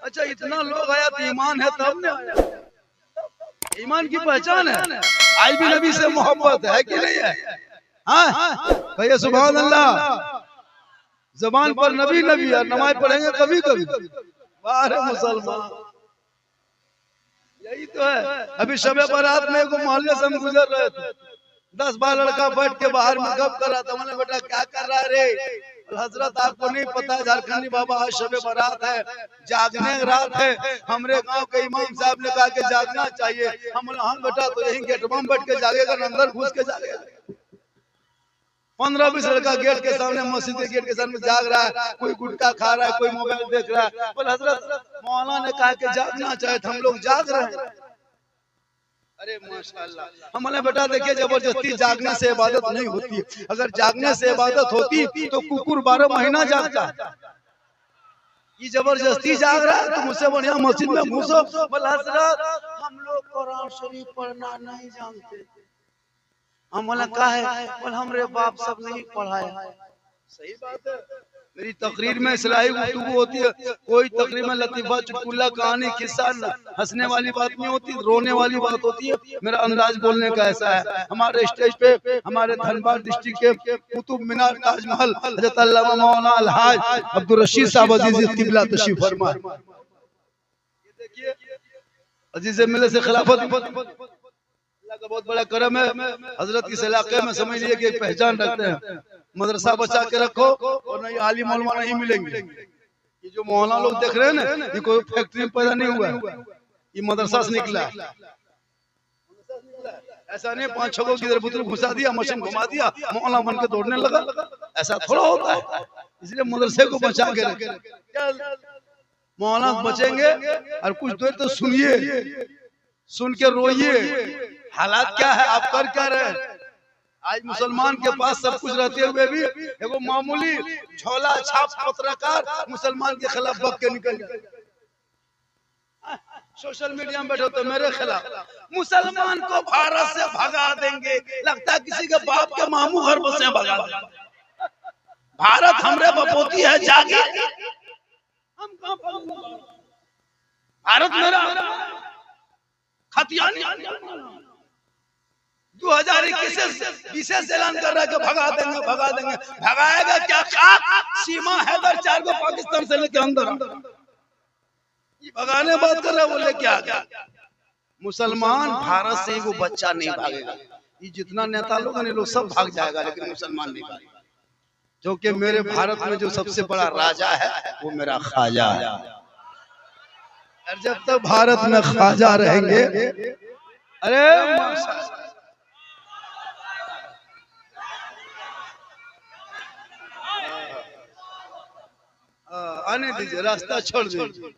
अच्छा इतना लोग आया तो ईमान है तब ने आया, ईमान की पहचान है, आई भी नबी से मोहब्बत है कि नहीं है? हाँ कहिए सुभान अल्लाह। जबान पर नबी नबी और नमाज पढ़ेंगे कभी कभी। बाहर मुसलमान यही तो है। अभी शबे बारात में को मोहल्ले से हम गुजर रहे थे, 10-12 लड़का बैठ के बाहर में गप कर रहा था। मैंने बेटा क्या कर रहा है रे? हजरत आपको नहीं पता है झारखंडी बाबा आज शबे बारात है, जागने रात है। हमारे गांव के इमाम साहब ने कहा कि जागना चाहिए। हम बोले हाँ बेटा तो यही गेट में बैठ के जागेगा ना अंदर घुस के जागेगा? 15-20 लड़का गेट के सामने, मस्जिद के गेट के सामने जाग रहा है, कोई गुटखा खा रहा है, कोई मोबाइल देख रहा है। बोले हजरत मौलाना ने कहा कि जागना चाहिए, हम लोग जाग रहे हैं। अरे माशाल्लाह। हम बोले बेटा देखिए जबरदस्ती जागने से इबादत नहीं होती। अगर जागने से इबादत होती तो कुकुर 12 महीना जागता। ये जबरदस्ती जाग रहा है तो मुझसे बढ़िया मस्जिद में घुसो। बोले हजरत हम लोग कुरान शरीफ पढ़ना नहीं जानते। हम बोला क्या है? बोले हमरे बाप सब नहीं पढ़ाया। सही बात है। मेरी तकरीर में इस्लाही गुफ्तगू होती है, कोई तकरीर में लतीफा चुटकुला कहानी किस्सा हंसने वाली बात नहीं होती, रोने वाली बात होती है। मेरा अंदाज बोलने का ऐसा है। हमारे स्टेज पे हमारे धनबाद डिस्ट्रिक्ट के कुतुब मीनार ताजमहल हज़रत अल्लामा मौलाना अलहाज अब्दुल रशीद साहब अजीज किबला तशरीफ फरमा। ये देखिए अजीज मिले से खिलाफत का बहुत बड़ा करम है। हजरत इस इलाके में समझ लीजिए कि एक पहचान रखते हैं। मदरसा बचा के रखो और नहीं आलिम मौलवा नहीं मिलेंगे। ये जो मौलाना लोग देख रहे हैं ना, ये कोई फैक्ट्री में पैदा नहीं हुआ है, ये मदरसा से निकला है। ऐसा नहीं 5-6 को किधर बुतरू घुसा दिया, मशीन घुमा दिया, मौलाना बन के दौड़ने लगा, ऐसा थोड़ा होता है। इसलिए मदरसे को बचा के रखे। मौलाना बचेंगे और कुछ देर तो सुनिए, सुन के रोइए। हालात क्या है, आप कर क्या रहे? आज मुसलमान के पास सब कुछ रहते हुए भी एगो मामूली झोला छाप पत्रकार मुसलमान के खिलाफ बक के निकल गए। सोशल मीडिया में बैठो तो मेरे खिलाफ, मुसलमान को भारत से भगा देंगे, लगता है किसी के बाप के मामू घर से भगा देंगे। भारत हमरे बपोती है, जागे हम कहां? भारत मेरा खतियानी 2021 ऐलान कर रहा है कि भगा देंगे भगा देंगे। भगाएगा क्या? सीमा हैदर 4 को पाकिस्तान से लेके अंदर ये भगाने बात कर रहा है, बोले क्या गया? मुसलमान भारत से ही वो बच्चा नहीं भागेगा। ये जितना नेता लोग हैं लोग सब भाग जाएगा, लेकिन मुसलमान नहीं भागेगा। जो कि मेरे भारत में जो सबसे बड़ा राजा है वो मेरा ख्वाजा है। और जब तक भारत में ख्वाजा रहेंगे, अरे आने दीजिए, रास्ता छोड़ दीजिए।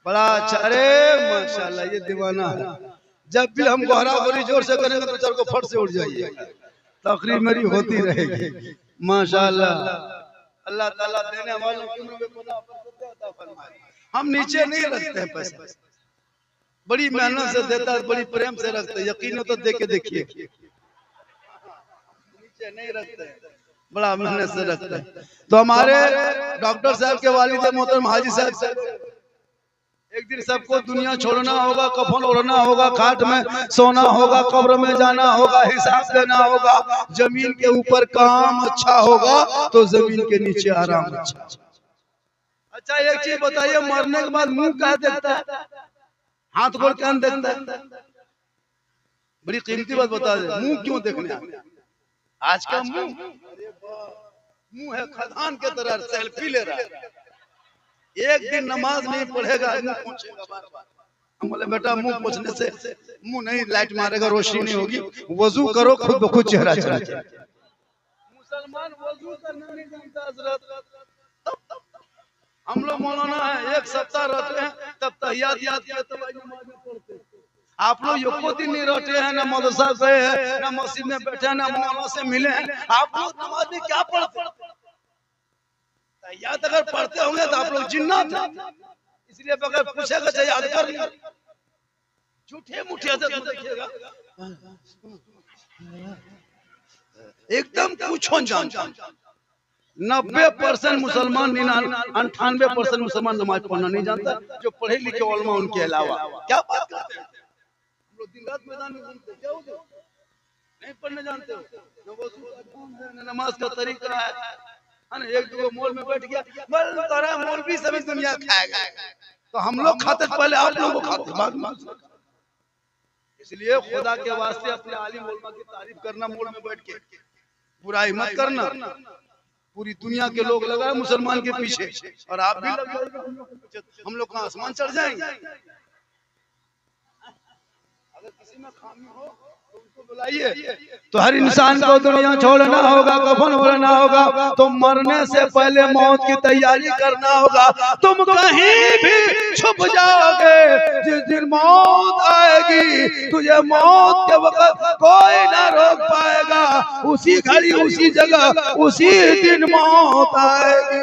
बड़ा अच्छा, अरे माशाल्लाह ये दीवाना है। जब भी हम गोहरा गोरी जोर से करेंगे तो चार को फट से उठ जाइए। तकरीर मेरी होती रहेगी माशाल्लाह। अल्लाह ताला देने वालों की उम्र में खुदा अता फरमाए। हम नीचे नहीं रखते हैं पैसा, बड़ी मेहनत से देता है, बड़ी प्रेम से रखते हैं। यकीन हो तो दे के देखिए, नीचे नहीं रखते, बड़ा मेहनत से रखते हैं। तो हमारे डॉक्टर साहब के वालिद मोहतरम हाजी साहब, एक दिन सबको दुनिया छोड़ना होगा, कफन ओढ़ना होगा, खाट में सोना होगा, कब्र में जाना होगा, हिसाब देना होगा। जमीन के ऊपर काम अच्छा होगा तो जमीन के नीचे आराम अच्छा। अच्छा एक चीज बताइए, मरने के बाद मुंह क्या देखता है? हाथ गोड़ क्या देखता है? बड़ी कीमती बात बता दे, मुंह क्यों देखने? आज का मुंह है खदान के तरह, सेल्फी ले रहा है। एक दिन नमाज नहीं पढ़ेगा, मुंह पोंछेगा बार-बार। हम बोले बेटा मुंह पोंछने से मुंह नहीं लाइट मारेगा, रोशनी नहीं होगी। वजू करो, खुद ब खुद चेहरा चला जाए। मुसलमान वजू करना नहीं जानता हजरत। हम लोग मौलाना है, एक सप्ताह रहते हैं तब तहियात याद किया तब नमाज में पढ़ते हैं। आप लोग एको दिन नहीं रहते हैं, ना मदरसा गए हैं, ना मस्जिद में बैठे हैं, ना मौलाना से मिले हैं। आप लोग नमाज में क्या पढ़ते हैं? याद अगर पढ़ते होंगे तो आप लोग जिन्नात हैं। इसलिए अगर पूछेगा तो याद कर लिया। झूठे मुठिया से देखिएगा, एकदम कुछ जानता, 90% मुसलमान 98% मुसलमान नमाज पढ़ना नहीं जानता। जो पढ़े लिखे उलमा उनके अलावा क्या बात करते हैं। हम लोग दिन रात मैदान में घूमते क्या हो गया, नहीं पढ़ने जानते हो। नमाज का तरीका है ना, एक दो मॉल में बैठ गया मौलवी सभी दुनिया खाएगा, तो हम लोग खाते पहले आप लोगों को खाते बाद में। इसलिए खुदा के वास्ते अपने आलिम उलमा की तारीफ करना, मोड़ में बैठ के बुराई मत करना। पूरी दुनिया के लोग लगा मुसलमान के पीछे और आप भी लग जाएंगे, हम लोग कहाँ आसमान चढ़ जाएंगे। अगर किसी में खामी हो तो उनको बुलाइए। तो हर इंसान को दुनिया छोड़ना होगा, कफन ओढ़ना होगा, तो मरने से पहले मौत की तैयारी करना होगा। तुम कहीं भी छुप जाओगे, जिस दिन मौत आएगी तुझे मौत के वक्त कोई ना रोक पाएगा। उसी घड़ी उसी जगह उसी दिन मौत आएगी।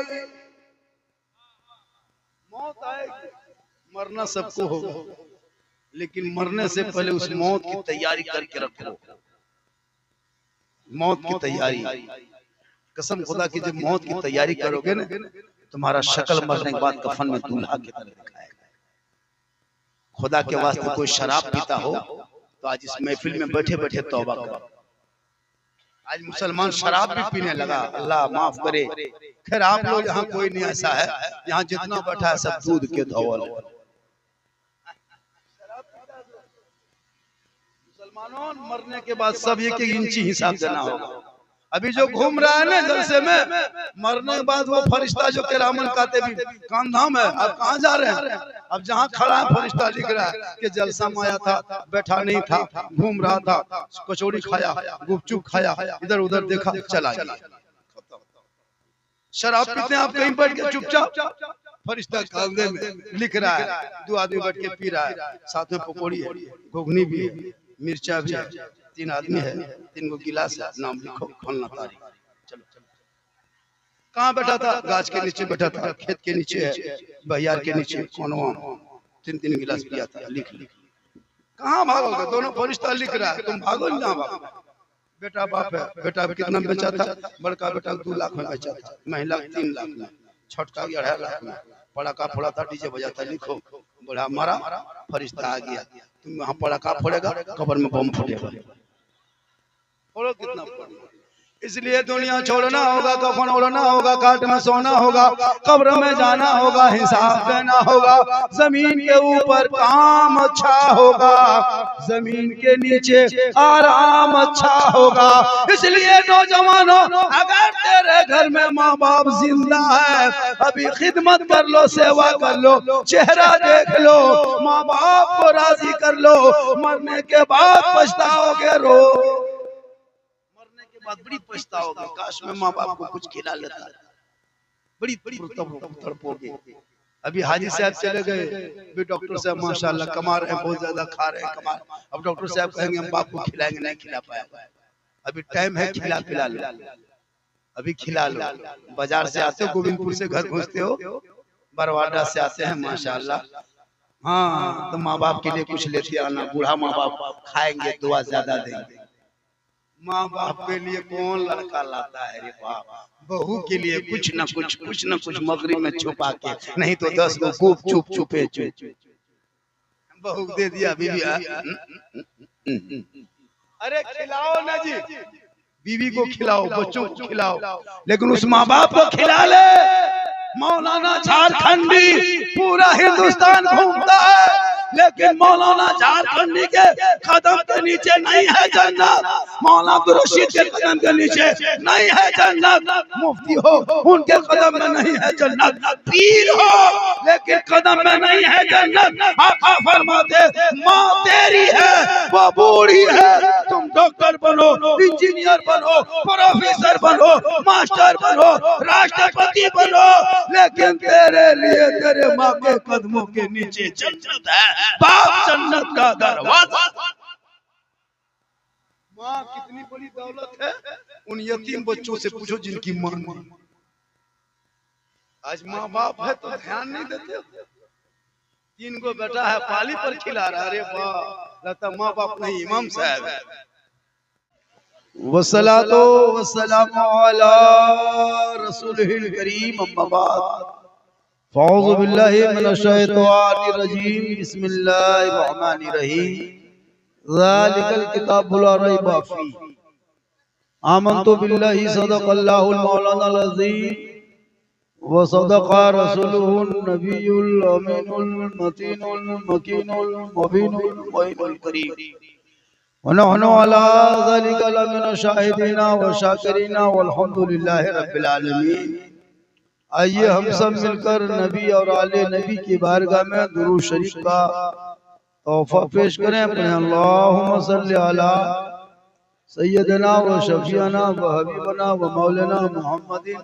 मौत आएगी, मरना सबको होगा, लेकिन मरने से पहले उस मौत की तैयारी करके रखो। मौत की तैयारी, कसम खुदा की, जब मौत की तैयारी करोगे ना, तुम्हारा शक्ल मरने के बाद कफन में दूल्हा की तरह दिखाएगा। खुदा के वास्ते कोई शराब पीता हो तो आज इस महफिल में बैठे बैठे तौबा करो। आज मुसलमान शराब भी पीने लगा, अल्लाह माफ करे। खैर आप लोग यहाँ कोई नहीं ऐसा है, यहाँ जितना बैठा है सब दूध के धौल। मुसलमानों मरने के बाद सब एक एक इंची हिसाब देना होगा। अभी जो घूम रहा है ना जलसे में, मरने के बाद वो फरिश्ता जो किरामन कातिब कामधाम है, अब कहाँ जा रहे हैं। अब जहाँ खड़ा है फरिश्ता लिख रहा है कि जलसा में आया था, बैठा नहीं था, घूम रहा था, कचौड़ी खाया, गुपचुप खाया, इधर उधर देखा, चला गया। शराब पीते हैं आप कहीं बैठ के चुपचाप, फरिश्ता कागजे में लिख रहा है, दो आदमी बैठ के पी रहा है, साथ में पकौड़ी है, घुगनी भी है, मिर्चा भी है, 3 आदमी है, 3 गो गिलास है, नाम लिखो, फलना तारीख। चलो कहाँ बैठा था, गाछ के नीचे बैठा था, खेत के नीचे है, बहियार के नीचे कोनवा, 3 गिलास पिया था, लिख लिख। कहाँ भागोगे, दोनों फरिश्ता लिख रहा है, तुम भागो ना भागो। बेटा बाप है, बेटा कितना बेचा था, बड़का बेटा 2 लाख में बेचा था, महिला 3 लाख में, छोटका 2.5 लाख में, पड़ाका फोड़ा था, डीजे बजा था, लिखो। बड़ा मारा, फरिश्ता आ गया, तुम वहाँ पड़ाका फोड़ेगा, कब्र में बम फूटेगा। फोड़ो कितना फोड़ो। इसलिए दुनिया छोड़ना होगा, कफन ओढ़ना होगा, काट में सोना होगा, कब्र में जाना होगा, हिसाब देना होगा। जमीन के ऊपर काम अच्छा होगा, जमीन के नीचे आराम अच्छा होगा। इसलिए नौजवानों, अगर तेरे घर में माँ बाप जिंदा है, अभी खिदमत कर लो, सेवा कर लो, चेहरा देख लो, माँ बाप को राजी कर लो। मरने के बाद पछताओगे, रो बात बड़ी पछताओगे, काश में माँ बाप को कुछ खिला लेता, बड़ी तड़पोगे। अभी हाजी साहब चले गए, भी डॉक्टर साहब माशाल्लाह कमा रहे हैं, बहुत ज्यादा खा रहे हैं, कमा। अब डॉक्टर साहब कहेंगे हम बाप को खिलाएंगे, नहीं खिला पाया, अभी टाइम है, खिला पिला लो, अभी खिला लो। बाजार से आते हो, गोविंदपुर से घर पहुंचते हो, बरवाडा से आते हैं माशाल्लाह, हाँ तो माँ बाप के लिए कुछ लेते आना। बूढ़ा माँ बाप खाएंगे, दुआ ज्यादा देंगे। माँ बाप के लिए कौन लड़का लाता है रे बाप, बहू के लिए कुछ न कुछ मगरी में छुपा के, नहीं तो 10 गो गुप चुप छुपे बहू दे दिया बीवी। अरे खिलाओ ना जी, बीवी को खिलाओ, बच्चों को खिलाओ, लेकिन उस माँ बाप को खिला ले। मौलाना झारखंडी पूरा हिंदुस्तान घूमता है, लेकिन मौलाना झारखंडी के कदम के नीचे नहीं है जन्नत, मौलाना अब्दुल रशीद के कदम के नीचे नहीं है जन्नत, मुफ्ती हो उनके कदम में नहीं है जन्नत, पीर हो लेकिन कदम में नहीं है जन्नत। आका फरमाते माँ तेरी है वो बूढ़ी है, तुम डॉक्टर बनो, इंजीनियर बनो, प्रोफेसर बनो, मास्टर बनो, राष्ट्रपति बनो, लेकिन तेरे लिए तेरे माँ के कदमों के नीचे जन्नत है, बाप जन्नत का दरवाजा। माँ कितनी बड़ी दौलत है, उन यतीम बच्चों से पूछो जिनकी माँ नहीं। आज माँ बाप है तो ध्यान नहीं देते, 3 गो बेटा है, पाली पर खिला रहा, अरे वाह, लगता माँ बाप नहीं इमाम साहब है। वस्सलातो वस्सलामु अला रसूलिल करीम अम्मा बाद फ़अऊज़ु बिल्लाहि मिनश शैतानिर रजीम बिस्मिल्लाहिर रहमानिर रहीम ज़ालिकल किताबु ला रैबा फ़ीह आमन्तु बिल्लाहि सदक़ल्लाहुल मौलानाल अज़ीम व सदक़ा रसूलुहुन नबियुल अमीनुल मतीनुल मकीनुल मुबीनुल मुइनुल करीम वनहनु अला ज़ालिका लमिन शाहिदीना व शाकिरीना वल्हम्दुलिल्लाहि रब्बिल आलमीन। आइए हम सब मिलकर नबी और आले नबी की बारगाह में दुरूद शरीफ का तोहफा पेश करें। अपने अल्लाहुम्मा सल्ली अला सय्यदना व शफीअना व हबीबना व मौलाना मुहम्मदिन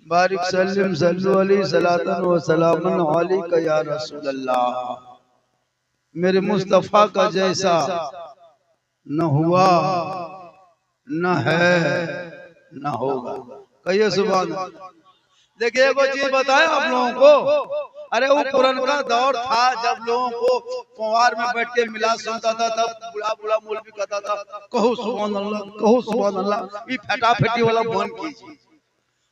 बारिक सल्लिम सल्लु अलैहि सलातन व सलामन अलैका या रसूल अल्लाह। मेरे मुस्तफ़ा का जैसा न हुआ न है न होगा। कहिए सुभान। देखिए एक चीज बताएं आप लोगों को, अरे वो पुराना दौर था जब लोगों को कुंवार में बैठ के मिला सुनता था, तब बुला बुला मौलवी कहता था कहो सुभान अल्लाह, कहो सुभान अल्लाह। ये फटाफटी वाला बंद कीजिए।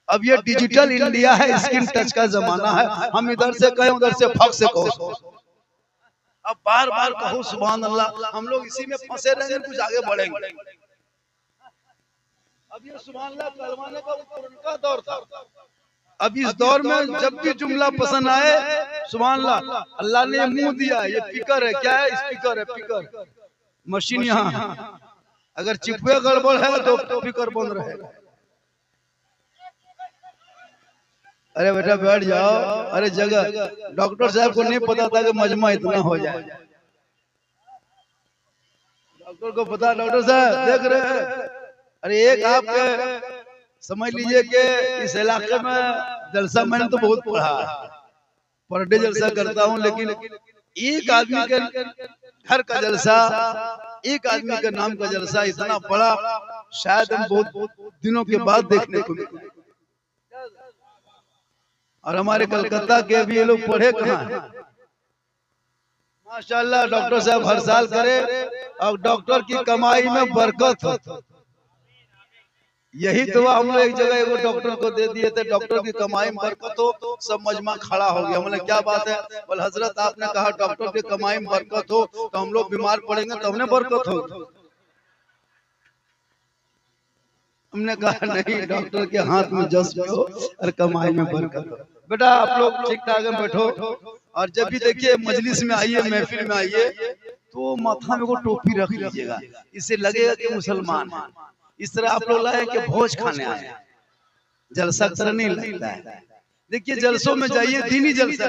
अब ये डिजिटल इंडिया है, स्क्रीन टच का जमाना है। हम इधर से कहें उधर से फक से कहो। अब बार बार कहो सुभान अल्लाह। हम लोग इसी में फंसे रहेंगे, कुछ आगे बढ़ेंगे। अब ये सुभान अल्लाह कहलवाने का पुराना दौर था। अब इस दौर में जब भी जुमला पसंद आए सुभान अल्लाह, अल्लाह ने मुंह दिया। ये स्पीकर है, क्या है? स्पीकर है, स्पीकर मशीन। यहाँ अगर चिपके गड़बड़ है तो स्पीकर बंद रहेगा। अरे बेटा बैठ जाओ। अरे जगह डॉक्टर साहब को नहीं पता था कि मजमा इतना हो जाए। डॉक्टर को पता, डॉक्टर साहब देख रहे हैं। अरे एक आप समझ लीजिए कि इस इलाके में जलसा मैंने तो बहुत पढ़ा, पर डे जलसा करता हूँ, लेकिन एक आदमी के घर का जलसा, एक आदमी के नाम का जलसा इतना बड़ा शायद हम बहुत दिनों के बाद देखने को मिला। और हमारे कलकत्ता के भी ये लोग पढ़े कहाँ हैं? माशाल्लाह डॉक्टर साहब हर साल करे और डॉक्टर की कमाई में बरकत हो। यही दुआ हम लोग एक जगह एगो डॉक्टर को दे दिए थे, डॉक्टर की कमाई में बरकत हो। सब मजमा खड़ा हो गया। हमने क्या बात है? बोल हजरत आपने कहा डॉक्टर की कमाई में बरकत हो तो हम लोग बीमार पड़ेंगे तो हमने बरकत हो। हमने कहा नहीं, डॉक्टर के हाथ में जज्ब हो और कमाई में बरकत हो। बेटा आप लोग ठीक ठाक में बैठो, और जब भी देखिए मजलिस में आइए, महफिल में आइए, तो माथा में को टोपी रख लीजिएगा, इससे लगेगा कि मुसलमान है। इस तरह आप लोग लाए कि भोज खाने आए, जलसा तरह नहीं लगता है। देखिए जलसों में जाइए, दीनी जलसा,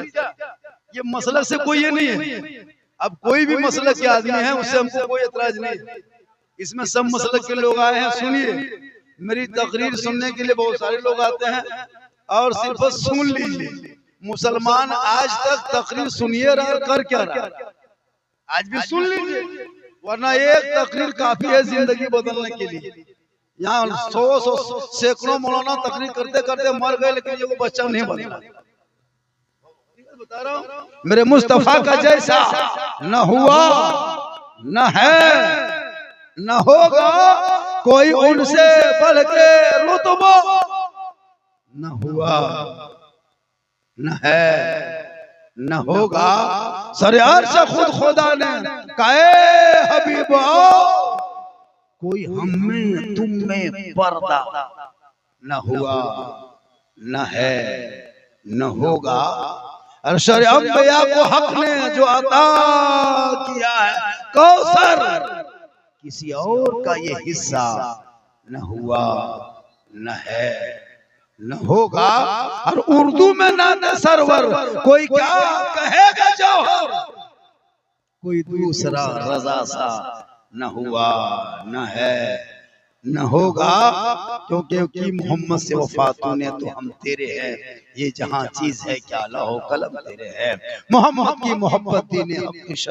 ये मसलक से कोई ये नहीं है। अब कोई भी मसलक के आदमी है उससे हमको कोई एतराज नहीं। इसमें सब मसलक के लोग आए हैं। सुनिए, मेरी तकरीर सुनने के लिए बहुत सारे लोग आते हैं, और सिर्फ सुन लीजिए। मुसलमान आज तक तकरीर सुनिए रहा, कर क्या रहा? आज भी सुन लीजिए, वरना एक तकरीर काफी है जिंदगी बदलने के लिए। यहाँ सौ सैकड़ों मौलाना तकरीर करते करते मर गए, लेकिन ये वो बच्चा नहीं बदला। बता रहा हूँ, मेरे मुस्तफा का जैसा न हुआ न है न होगा कोई उनसे बढ़ के रुतबा, न हुआ न है न होगा। सरयार से खुद खुदा ने कहे हबीबा कोई हम में तुम में पर्दा, न हुआ न है न होगा। अरशर अंबिया को हक ने जो अता किया है कौसर, किसी और का ये हिस्सा न हुआ न है न होगा। और उर्दू में नाते सरवर कोई क्या कहेगा जौहर, कोई दूसरा रजा सा न हुआ न है न होगा। क्योंकि मोहम्मद से वफा तूने तो हम तेरे हैं, ये जहां चीज है क्या लहो कलम तेरे है। मोहम्मद की मोहब्बत ने अपनी